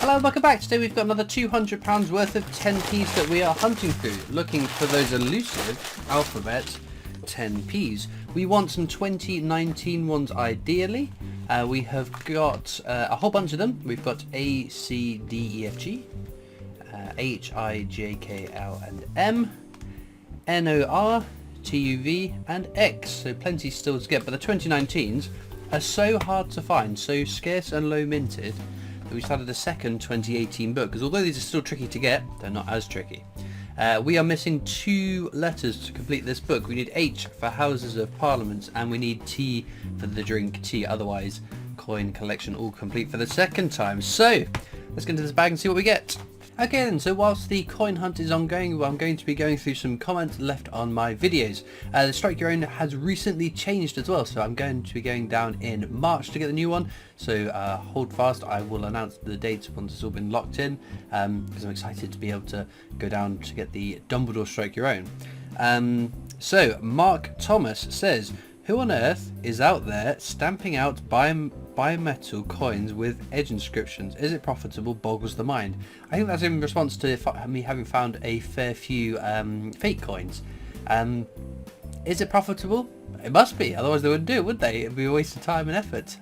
Hello, welcome back. Today we've got another £200 worth of 10p's that we are hunting through, looking for those elusive alphabet 10p's. We want some 2019 ones ideally. We have got a whole bunch of them. We've got A, C, D, E, F, G, H, I, J, K, L and M, N, O, R, T, U, V and X. So plenty still to get, but the 2019s are so hard to find, so scarce and low minted, that we started a second 2018 book, because although these are still tricky to get, they're not as tricky. We are missing 2 letters to complete this book. We need H for Houses of Parliament and we need T for the drink tea, otherwise coin collection all complete for the second time. So let's get into this bag and see what we get. Okay then, so whilst the coin hunt is ongoing, I'm going to be going through some comments left on my videos. The Strike Your Own has recently changed as well, so I'm going to be going down in March to get the new one. So hold fast, I will announce the dates once it's all been locked in, because I'm excited to be able to go down to get the Dumbledore Strike Your Own. So Mark Thomas says, who on earth is out there stamping out bimetal coins with edge inscriptions? Is it profitable? Boggles the mind. I think that's in response to me having found a fair few fake coins. Is it profitable? It must be, otherwise they wouldn't do it, would they? It'd be a waste of time and effort.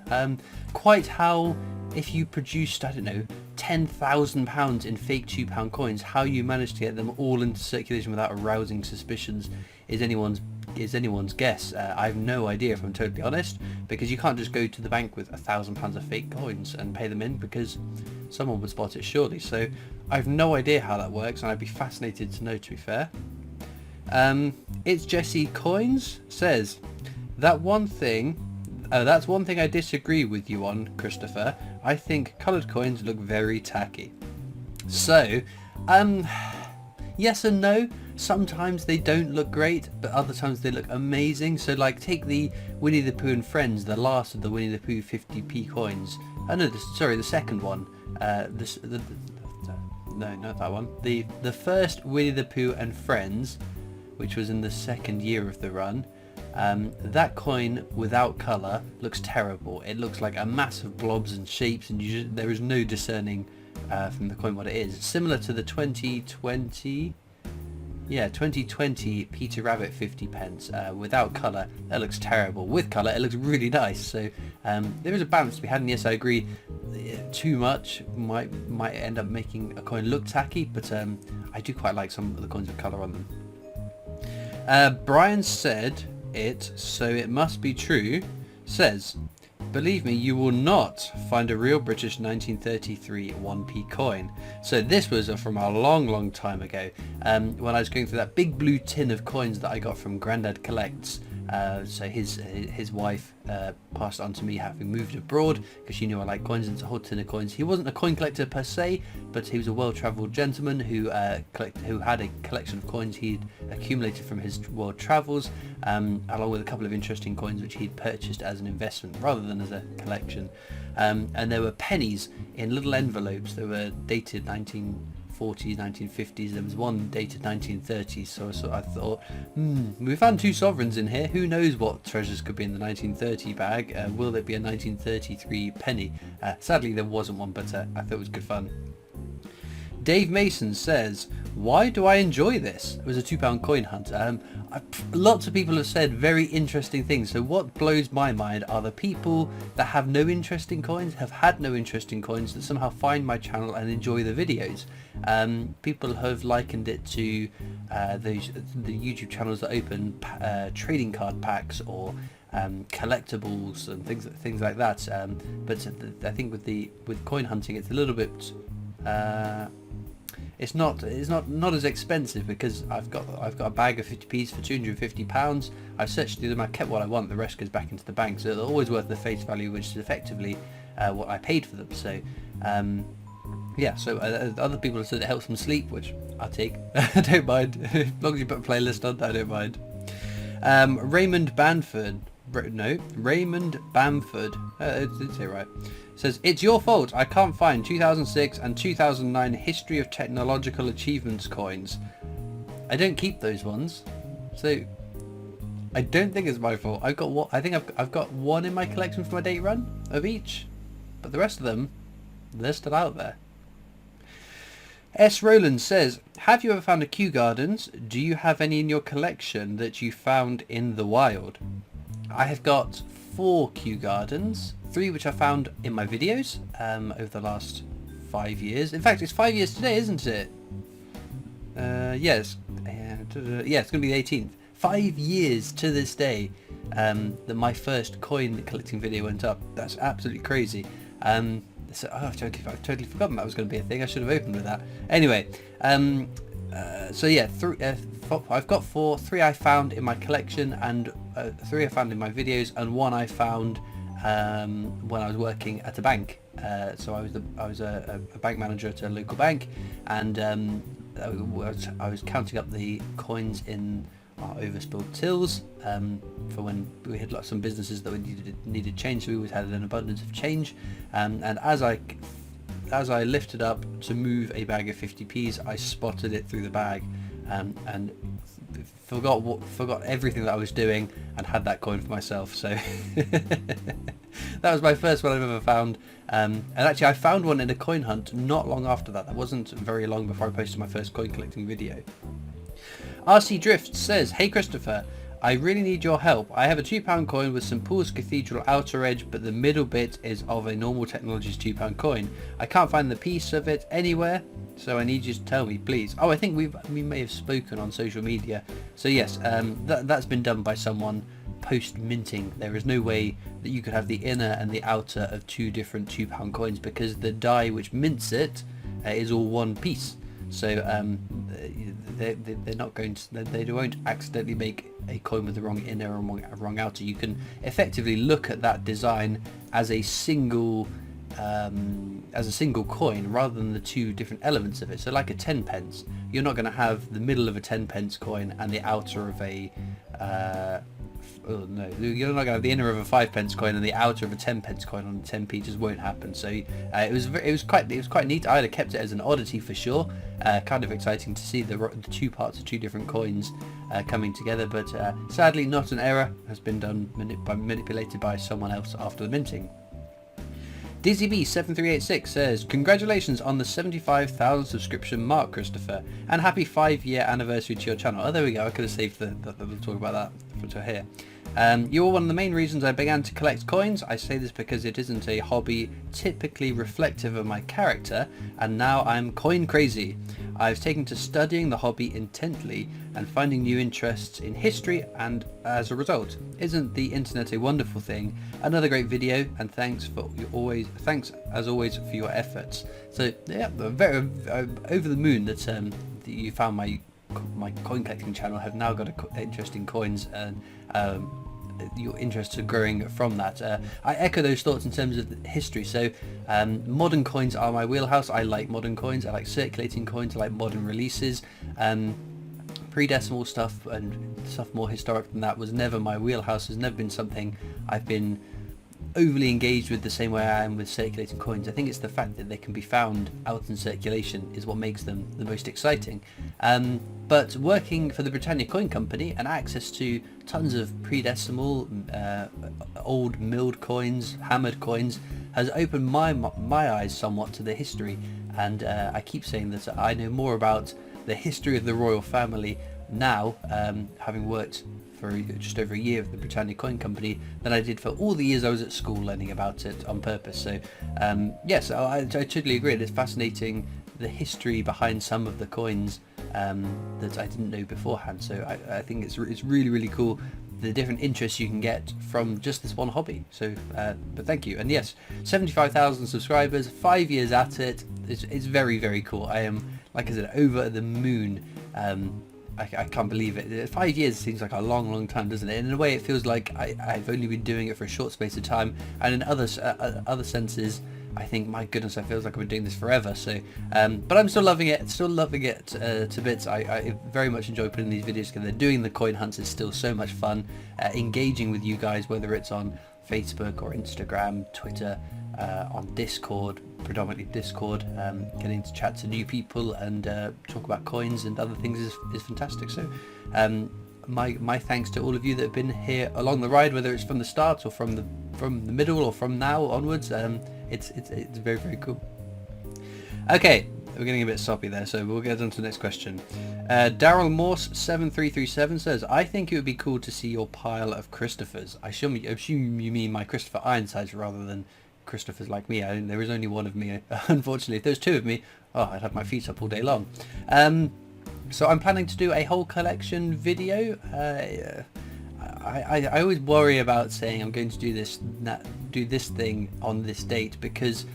Quite how, if you produced, I don't know, £10,000 in fake £2 coins, how you managed to get them all into circulation without arousing suspicions is anyone's guess. I have no idea, if I'm totally honest, because you can't just go to the bank with £1,000 of fake coins and pay them in, because someone would spot it surely. So I have no idea how that works, and I'd be fascinated to know, to be fair. It's Jesse Coins says, that's one thing I disagree with you on, Christopher. I think coloured coins look very tacky. So yes and no. Sometimes they don't look great, but other times they look amazing. So like, take the Winnie the Pooh and Friends, the last of the Winnie the Pooh 50p coins. Oh no, the second one. No, not that one. The first Winnie the Pooh and Friends, which was in the second year of the run. That coin without colour looks terrible. It looks like a mass of blobs and shapes, and there is no discerning from the coin what it is. Similar to the 2020 Peter Rabbit 50p. Without colour, that looks terrible. With colour, it looks really nice. So there is a balance to be had, and yes, I agree. Too much might end up making a coin look tacky, but I do quite like some of the coins with colour on them. Brian said it, so it must be true. Says, believe me, you will not find a real British 1933 1p coin. So this was from a long time ago, when I was going through that big blue tin of coins that I got from Grandad Collects. So his wife passed it on to me, having moved abroad, because she knew I like coins, and it's a whole tin of coins. He wasn't a coin collector per se, but he was a well-travelled gentleman who had a collection of coins he'd accumulated from his world travels, along with a couple of interesting coins which he'd purchased as an investment rather than as a collection. And there were pennies in little envelopes that were dated 1940s, 1950s. There was one dated 1930s, so I thought, we found 2 sovereigns in here. Who knows what treasures could be in the 1930 bag? Will there be a 1933 penny? Sadly there wasn't one, but I thought it was good fun. Dave Mason says, why do I enjoy this? It was a £2 coin hunt. Lots of people have said very interesting things. So what blows my mind are the people that have no interest in coins, have had no interest in coins, that somehow find my channel and enjoy the videos. People have likened it to the YouTube channels that open trading card packs or collectibles and things like that. But I think with coin hunting, it's a little bit. It's not as expensive, because I've got a bag of 50p's for £250. I've searched through them, I've kept what I want, the rest goes back into the bank, so they're always worth the face value, which is effectively what I paid for them. So yeah, so other people have said it helps them sleep, which I'll take. I don't mind. As long as you put a playlist on, I don't mind. Raymond Bamford, did say right, says, it's your fault I can't find 2006 and 2009 History of Technological Achievements coins. I don't keep those ones, so I don't think it's my fault. I've got one in my collection for my date run of each, but the rest of them, they're still out there. S. Rowland says, have you ever found a Kew Gardens? Do you have any in your collection that you found in the wild? I have got 4 Kew Gardens, 3 which I found in my videos over the last 5 years. In fact, it's 5 years today, isn't it? Yes. Yeah, it's going to be the 18th. 5 years to this day that my first coin collecting video went up. That's absolutely crazy. So, I've totally forgotten that was going to be a thing. I should have opened with that. Anyway, so yeah, I've got 4. 3 I found in my collection, and 3 I found in my videos, and 1 I found when I was working at a bank. So I was a bank manager at a local bank, and I was counting up the coins in our overspilled tills for when we had some businesses that we needed change, so we always had an abundance of change, and as I lifted up to move a bag of 50p's, I spotted it through the bag and forgot everything that I was doing and had that coin for myself. So that was my first one I've ever found, and actually I found one in a coin hunt not long after that. That wasn't very long before I posted my first coin collecting video. RC Drift says, hey Christopher, I really need your help. I have a £2 coin with St Paul's Cathedral outer edge, but the middle bit is of a normal technologies £2 coin. I can't find the piece of it anywhere, so I need you to tell me, please. Oh, I think we may have spoken on social media. So yes, that's been done by someone post minting. There is no way that you could have the inner and the outer of 2 different £2 coins, because the die which mints it is all one piece. So they're not going to, they won't accidentally make a coin with the wrong inner or wrong outer. You can effectively look at that design as a single coin rather than the 2 different elements of it. So like a 10 pence, you're not going to have the middle of a 10 pence coin and the outer of a you're not going to have the inner of a 5 pence coin and the outer of a 10 pence coin on a 10p. Just won't happen. So it was quite neat. I'd have kept it as an oddity for sure. Kind of exciting to see the 2 parts of 2 different coins coming together, but sadly not an error. Has been done manipulated by someone else after the minting. DZB7386 says, congratulations on the 75,000 subscription mark, Christopher, and happy 5-year anniversary to your channel. Oh, there we go. I could have saved the talk about that for here. You were one of the main reasons I began to collect coins. I say this because it isn't a hobby typically reflective of my character, and now I'm coin crazy. I've taken to studying the hobby intently and finding new interests in history, and as a result, isn't the internet a wonderful thing? Another great video, and thanks as always for your efforts. So yeah, very over the moon that you found my coin collecting channel. Have now got interest in coins, and your interests are growing from that. I echo those thoughts in terms of history. So modern coins are my wheelhouse. I like modern coins. I like circulating coins. I like modern releases. Pre-decimal stuff and stuff more historic than that was never my wheelhouse. Has never been something I've been overly engaged with the same way I am with circulating coins. I think it's the fact that they can be found out in circulation is what makes them the most exciting. But working for the Britannia Coin Company and access to tons of pre-decimal, old milled coins, hammered coins, has opened my eyes somewhat to the history. And I keep saying that I know more about the history of the royal family now, having worked for just over a year with the Britannia Coin Company, than I did for all the years I was at school learning about it on purpose. So yes, I totally agree. It's fascinating, the history behind some of the coins that I didn't know beforehand. So I think it's really, really cool, the different interests you can get from just this one hobby. So but thank you. And yes, 75,000 subscribers, 5 years at it. It's very, very cool. I am, like I said, over the moon. I can't believe it. 5 years seems like a long time, doesn't it? And in a way it feels like I've only been doing it for a short space of time, and in other senses I think, my goodness, I feels like I've been doing this forever. So but I'm still loving it to bits. I very much enjoy putting these videos together. Doing the coin hunts is still so much fun. Engaging with you guys, whether it's on Facebook or Instagram, Twitter, on Discord, predominantly Discord, getting to chat to new people and talk about coins and other things is fantastic. So my thanks to all of you that have been here along the ride, whether it's from the start or from the middle or from now onwards. It's very, very cool. Okay, we're getting a bit soppy there, so we'll get on to the next question. Daryl Morse 7337 says, I think it would be cool to see your pile of Christophers. I assume you mean my Christopher Ironsides rather than Christophers like me. There is only one of me, unfortunately. If there's two of me, I'd have my feet up all day long. So I'm planning to do a whole collection video. I always worry about saying I'm going to do this thing on this date, because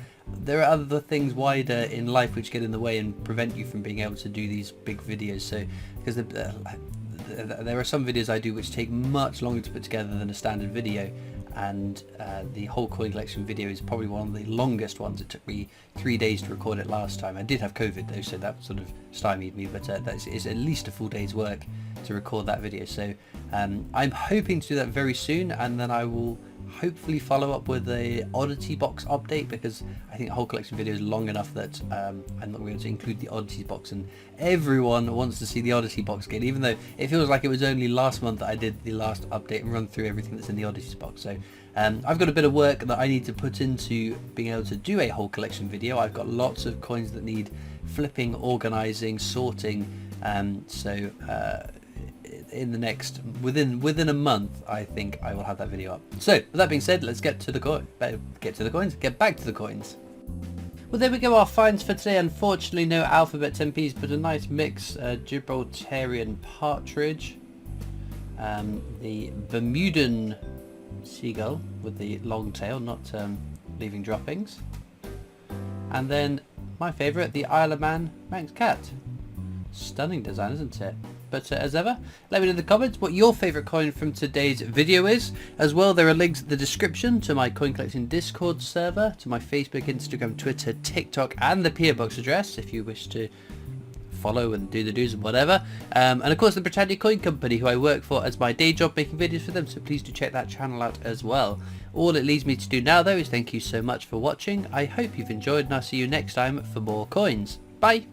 there are other things wider in life which get in the way and prevent you from being able to do these big videos. So because there are some videos I do which take much longer to put together than a standard video, and the whole coin collection video is probably one of the longest ones. It took me 3 days to record it last time. I did have COVID though, so that sort of stymied me, but that is at least a full day's work to record that video. So I'm hoping to do that very soon, and then I will hopefully follow up with a oddity box update, because I think the whole collection video is long enough that I'm not going to include the oddity box, and everyone wants to see the oddity box again, even though it feels like it was only last month that I did the last update and run through everything that's in the oddity box. So I've got a bit of work that I need to put into being able to do a whole collection video. I've got lots of coins that need flipping, organizing, sorting, in the next within a month I think I will have that video up. So with that being said, let's get back to the coins. Well, there we go, our finds for today. Unfortunately no alphabet 10p's, but a nice mix. Gibraltarian partridge, the Bermudan seagull with the long tail, not leaving droppings, and then my favourite, the Isle of Man Manx cat. Stunning design, isn't it? But as ever, let me know in the comments what your favourite coin from today's video is. As well, there are links in the description to my coin collecting Discord server, to my Facebook, Instagram, Twitter, TikTok, and the PO Box address if you wish to follow and do the do's and whatever. And of course the Britannia Coin Company, who I work for as my day job, making videos for them, so please do check that channel out as well. All it leaves me to do now though is thank you so much for watching. I hope you've enjoyed, and I'll see you next time for more coins. Bye!